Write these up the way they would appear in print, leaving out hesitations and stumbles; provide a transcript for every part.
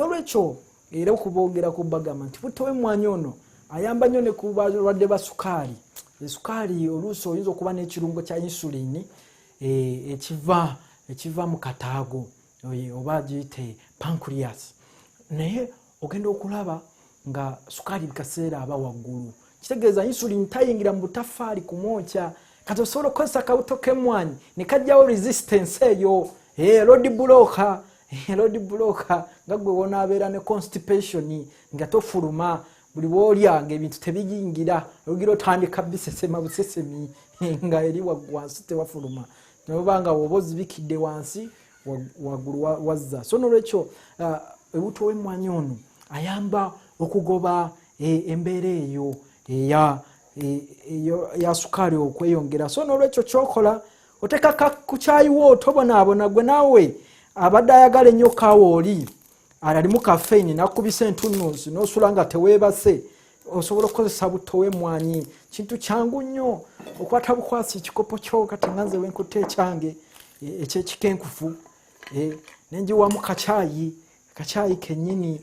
nolwecho era okubogera ku bagama nti buto w'emmwanyi ono ayamba nnyo ne ku balwadde ba sukaali. Sukaali oluusi oyinza okuba n'ekirungo kya insulini ekiva mu kataago oba giyite pancreas, naye ogenda okulaba nga sukaali bikaseera aba waggulu. Kitegeeza insulini tayingira mu butafaali kumwokya, kati osobola okukozesa kabuto k'emmwanyi ne kajjawo resistance eyo. Road blocker nga gwe wonaabeera ne constipation nga tofuluma buli bw'olya ng'ebintu tebiyingira, ogira otandika bisesema busesemi nga eri wansi tewafuluma, noba nga woba ozibikidde wansi waggulu wazza. So nolwekyo obuto w'emmwanyi ono ayamba okugoba embeera eyo ya sukaali okweyongera. So nolwekyo kyokola oteeka ku kyayiwo tobonaabona gwe naawe abadde ayagala ennyo kaawa oli alimu caffeine nakubisa entunnunsi n'osula nga teweebase, osobola okukozesa buto w'emmwanyi. Kintu kyangu nnyo okwata bukwasi ekikopo kyo, kati nga nze wenkutte ekyange ekyekikenkufu nenjiwamu kacaayi kennyini.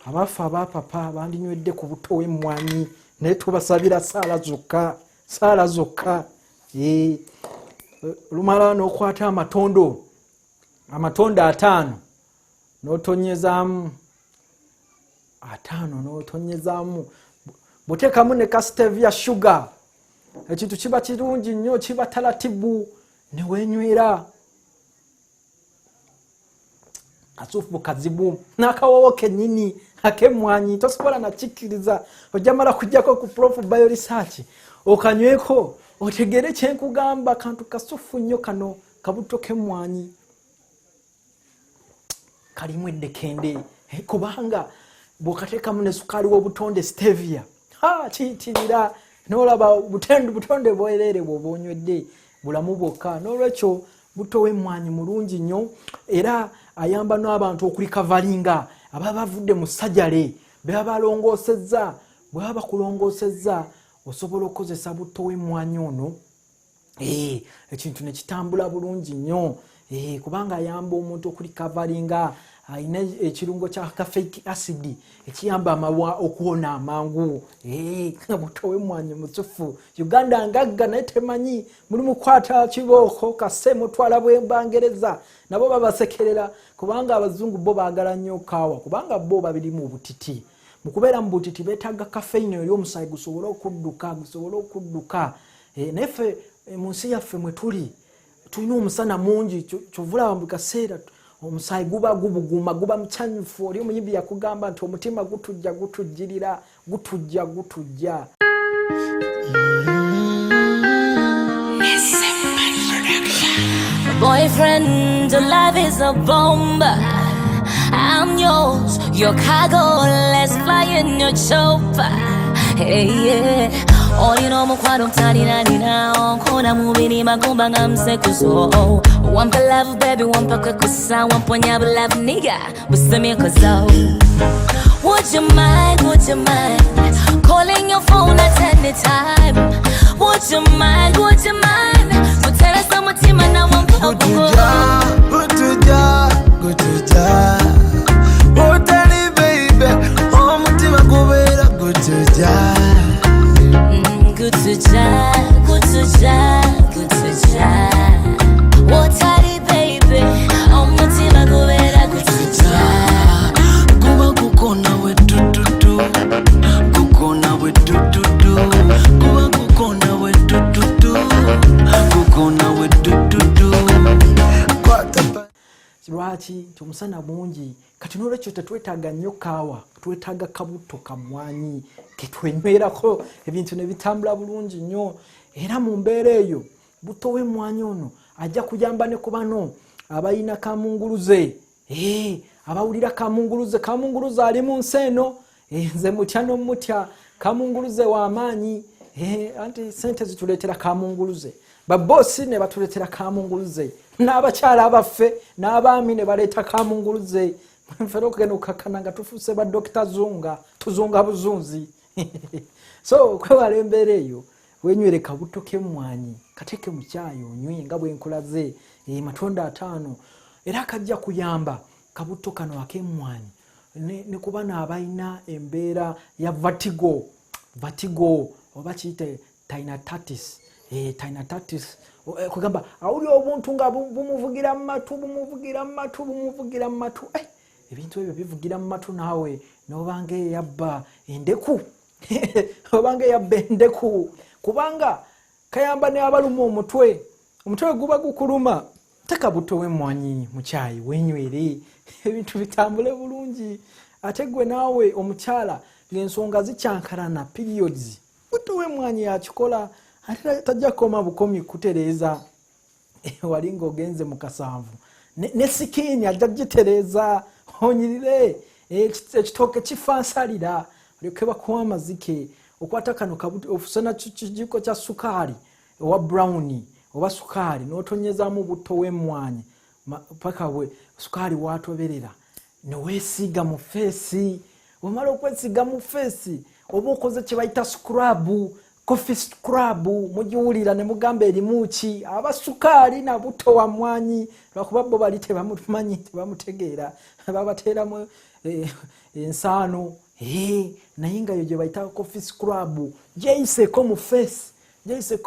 Abafu abapapa bandinywedde ku buto w'emmwanyi naye tubasabira saala zokka. Lumala n'okwata amatondo 5 n'otonyezaamu 5 buteekamu ne stevia sugar. Ekintu kiba kirungi nnyo, kiba talatibu ne weenywera. Kasufu kazibu n'akawowo kennyini ak'emmwanyi tosobola nakikkiriza. Ojjamala kujjako ku Prof Bioresearch okanyweko otegere kyenkugamba, kantu kasufu nnyo kano kabuto k'emmwanyi kalimu eddekende, kubanga bw'okateekamu ne sukaali w'obutonde stevia kiyitirira n'olaba butonde bwereere bw'oba onywedde bulamu bwokka. N'olwekyo buto w'emmwanyi mulungi nnyo era ayamba n'abantu okulikavalinga ababa bavudde mu sajjale beba balongoosezza. Bwe baba bakulongoosezza osobola okukozesa buto w'emmwanyi ono ekintu ne kitambula bulungi nnyo kubanga ayamba omuntu okulikavalinga. Ayina ekirungo kya caffeic acid ekiyamba amabwa okuwona amangu. Buto w'emmwanyi musufu. Uganda ngagga naye temanyi mulimu kwata kibooko kase mutwala bw'Embangereza nabo babasekerera kubanga abazungu bo baagala nnyo kaawa kubanga bo babirimu obutiti. Mu kubeera mu butiti beetaaga caffeine eri omusaayi gusobole okudduka. Naffe mu nsi yaffe mwe tuli tulina omusana mungi, kyovulaba mu kaseera omusaayi guba gubuguma, guba mukyanyufu. Oli omuyimbi yakugamba nti omutima gutujjirira gutujja. Boyfriend, love is a bomb. I'm yours, your cargo. Let's fly in your chopper. Hey, yeah. Oh, you know, mukwado mtalina nkona mubiri magumba ngamsekuzo. Wampa love baby, wampa kwekusa, wamponya love nigga, buseme kozo. Would you mind calling your phone at any time? Would you mind kutera samutima na wampa Gutuja Otani baby, omutima gubera gutuja. Otani baby, omutima gubera gutuja. Kuba kukona we tututu, kukona we tututu, kuba kukona we tututu, kukona we tututu. Lwaki tumusana mungi kati n'olwekyo tetwetaaga nnyo kaawa, twetaaga kabuto kamwanyi ketwenywerako ebintu ne bitambula bulungi nnyo. Era mu mbeera eyo buto w'emmwanyi ono ajja kuyamba ne ku bano abayina kamunguluze. Abawulira kamunguluze ali mu nsi eno. Nze mutya n'omutya kamunguluze w'amaanyi. Anti sente zituleetera kamunguluze, babbosi ne batuleetera kamunguluze, n'abakyala abaffe n'abaami ne baleeta kamunguluze. Nfera okugenda okukkakkana nga tufuuse ba Dr. tuzunga buzunzi. So kwewala embeera eyo wenywere kabuto k'emmwanyi kateeke mu kyayi onywe nga bwenkulaze. Matonda 5 era kajja kuyamba kabuto kano ak'emmwanyi ne kubana abalina embeera ya vertigo oba kiyite tinnitus kugamba awulira obuntu nga bumuvugira mu matu ebintu ebyo bivugira mu matu naawe n'obanga eyabba endeku kubanga kayamba ne abaluma omutwe guba gukuluma teka buto w'emmwanyi mu caayi wenywere ebintu bitambule bulungi. Ate gwe naawe omukyala ng'ensonga zikyankalana periods buto w'emmwanyi yakikola ate tajja kukoma bukomi kutereeza wali ng'ogenze mu kasanvu ne sikiini ajja gitereeza onyirire ekitooke kifa nsalira olyoke bakuwa amazike okwata kano kabuto ofusana kijiko kya sukaali owa brown oba sukaali n'otonyezaamu buto w'emmwanyi paka we sukaali watoberera neweesiiga mu feesi. Omala okwesiiga mu feesi oba okoze kye bayita scrub coffee scrub mugiwulira ne mugamba erimu ki aba sukaali na buto wa mmwanyi lwakuba bo bali tebamumanyi tebamutegeera babateeramu ensaano naye nga yo gye bayita coffee scrub gyeyiseko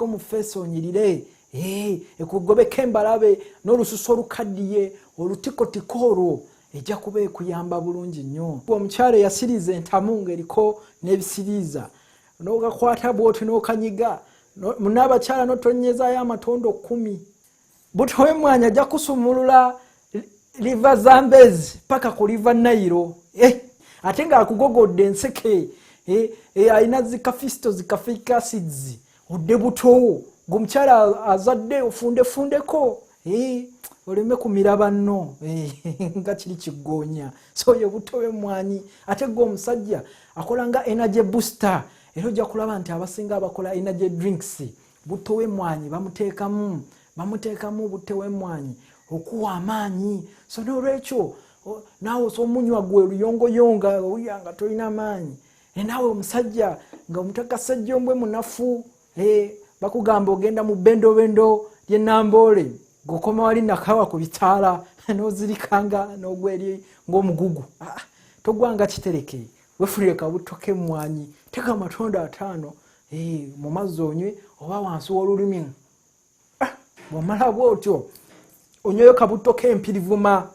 mu feesi onyirire ekugobeko embalabe n'olususu olukaddiye olutikotiko olwo ejja kuba ekuyamba bulungi nnyo. Omukyala yasiriza entamu ng'eriko n'ebisiriiza n'ogakwata bw'otyo n'okanyiga munaabakyala n'otonyezaayo amatondo 10 buto w'emmwanyi ajja kusumulula liva Zambezi paka ku liva Nairo ate ng'akugogodde enseke alina zikafisto zikafika acids odde butowo gumukyala azadde ofundefundeko oleme kumira banno nga kiri kiggoonya. So yo buto w'emmwanyi ate gwe omusajja akola nga energy booster era ojja kulaba nti abasinga abakola energy drinks buto w'emmwanyi bamuteekamu buto w'emmwanyi okuwa amaanyi. So n'olwekyo naawe osomunywa gwe luyongoyonga owulira nga tolina amaanyi naawe omusajja nga omutakasejjombwe munafu bakugamba ogenda mu bendobendo ly'ennamboole ng'okoma wali nakawa ku bitaala n'ozirikanga n'ogweri ng'omugugu togwanga kitereke wefulire kabuto k'emmwanyi teka amatondo 5 mu mazzi onywe oba wansi w'olulimi bw'omala bw'otyo onyweyo kabuto k'empirivuma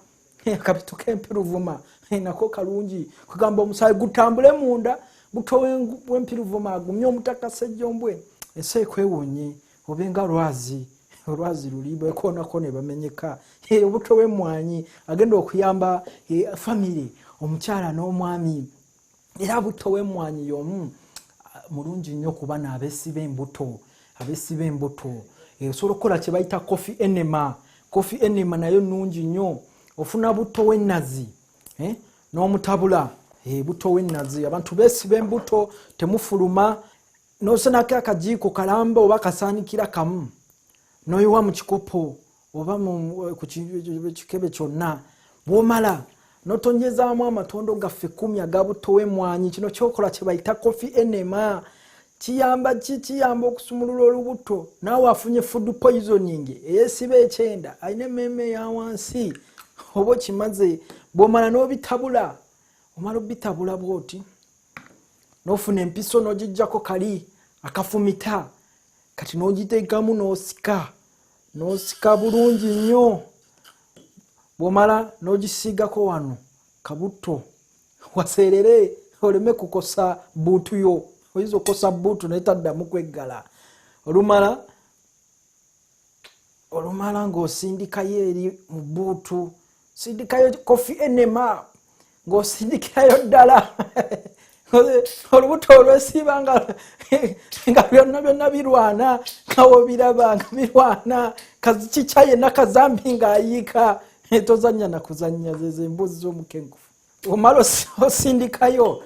nako kalungi kugamba omusaayi gutambule munda buto w'empirivuma agumye omutakasejjombwe ese kwewonye obenga olwazi luliibwa ekoonako ne bamenyeka obuto w'emmwanyi agenda okuyamba famire omukyala n'omwami era buto w'emmwanyi y'omu mulungi nnyo kuba n'abeesiba embuto osobola okukola kye bayita coffee enema nayo nnungi nnyo ofuna buto w'ennazi n'omutabula buto w'ennazi abantu beesiba embuto temufuluma n'osenako akajiiko kalamba oba kasaanikira kamu n'oyiwa mu kikopo oba ku kikebe kyonna bw'omala n'otonyezaamu amatondo gaffe 10 aga buto w'emmwanyi. Kino kyokola kye bayita coffee enema kiyamba okusumulula olubuto naawe afunye food poisoning eyeesiba ekyenda alina emmeme ya wansi oba kimaze bw'omala n'obitabula omala obitabula bw'oti n'ofuna empiso n'ogijjako kali akafumita kati n'ogiteekamu n'osika bulungi nnyo bw'omala n'ogisiigako wano kabuto waseerere oleme kukosa buutu yo oyinza okukosa buutu naye taddamu kweggala olumala ng'osindikayo eri mu buutu sindikayo coffee enema ng'osindikirayo ddala olubuto olwesiiba nga byonna birwana nga wobiraba nga birwana kikya yenna kazambi ng'ayiika tozannya nakuzannya zezo emboozi z'omukenkufu omala osindikayo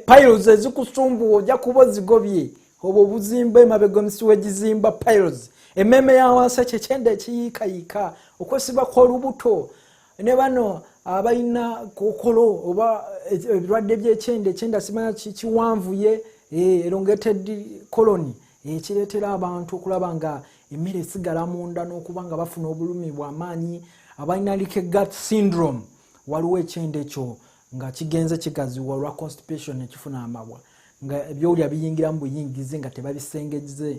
piles ezikusumbuwa ojja kuba ozigobye obwo obuzimba emabega emisi wegizimba piles emmeme ya wansi ekyo ekyenda ekiyiikayiika okwesiba kw'olubuto ne bano abalina kookolo oba ebirwadde by'ekyenda simanya kiwanvuye elongated colony ekireetera abantu okulaba nga emmere esigala munda n'okubanga bafuna obulumi bw'amaanyi abalina leaky gut syndrome waliwo ekyenda ekyo nga kigenze kigaziwa olwa constipation ekifuna amabwa nga ebyolya biyingiramu buyingize nga tebabisengeze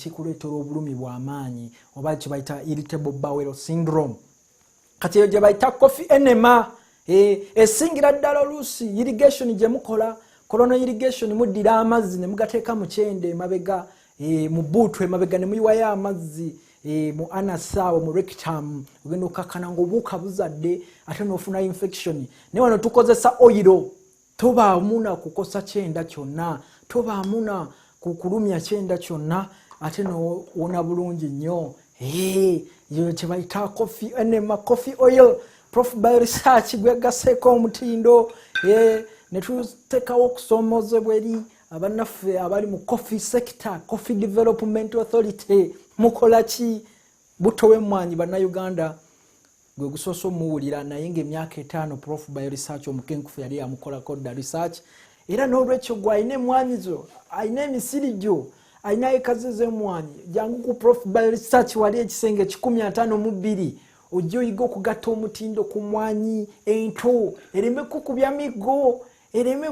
kikuleetera obulumi bw'amaanyi oba kibayita irritable bowel syndrome kati eyo gye bayita coffee enema esingira ddala oluusi irrigation gye mukola colonal irrigation muddira amazzi ne mugateeka mu kyende emabega mu buutu emabega ne muyiwayo amazzi mu anasaawo mu rectum ogenda okakkana ng'obuuka buzadde ate n'ofuna infection naye wano tukozesa oiro tobaamu na kukosa kyenda kyonna tobaamu na kukulumya kyenda kyonna ate n'owona bulungi nnyo yo kye bayita coffee enema coffee oil Prof Bioresearch gwegaseeko omutindo ne tuteekawo okusoomozebwa eri abannaffe abali mu coffee sector coffee development authority mukola ki buto w'emmwanyi bannayuganda gwe gusoose omuwulira naye ng'emyaka 5 Prof Bioresearch omukenkufu yali yamukolako dda research era n'olwekyo gwe alina emmwanyi zo alina emisiri gyo alina ekaze z'emmwanyi jangu ku Prof Bioresearch wali ekisenge 152 ojja oyiga okugatta omutindo ku mmwanyi ento ereme kukubya miggo ereme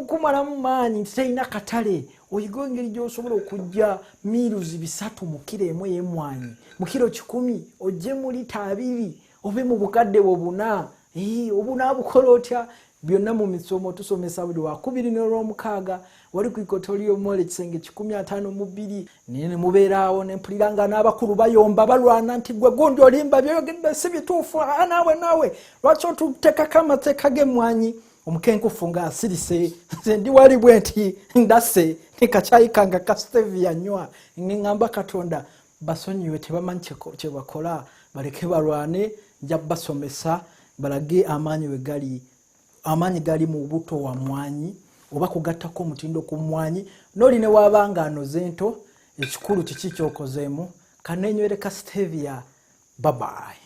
kumalamu maanyi terina katale oyiga engeri gy'osobola okujja miruzi 3 mu kiro emu y'emmwanyi mu kiro 10 ojje mu lita 2 obe mu bukadde buna obunabukola otya byonna mu misomo tusomesa buli wa 26 wali ku ikotorio mole ekisenge 152 ne mubeeraawo ne mpuliranga n'abakulu bayomba balwana nti gwe gundi olimba byogedde si bituufu naawe lwaki otuteekako amateeka g'emmwanyi omukenkufu ng'asirise nze ndi wali bwe nti ndase nikakyayikanga ka stevia nywa ngamba Katonda basonyiwe tebamanyi kye bakola baleke balwane nja basomesa balage amaanyi gali mu buto wa mmwanyi oba kugattako omutindo ku mmwanyi n'oli ne wabanga anoze ento ekikulu kiki kyokozeemu kanenywere ka stevia bye bye.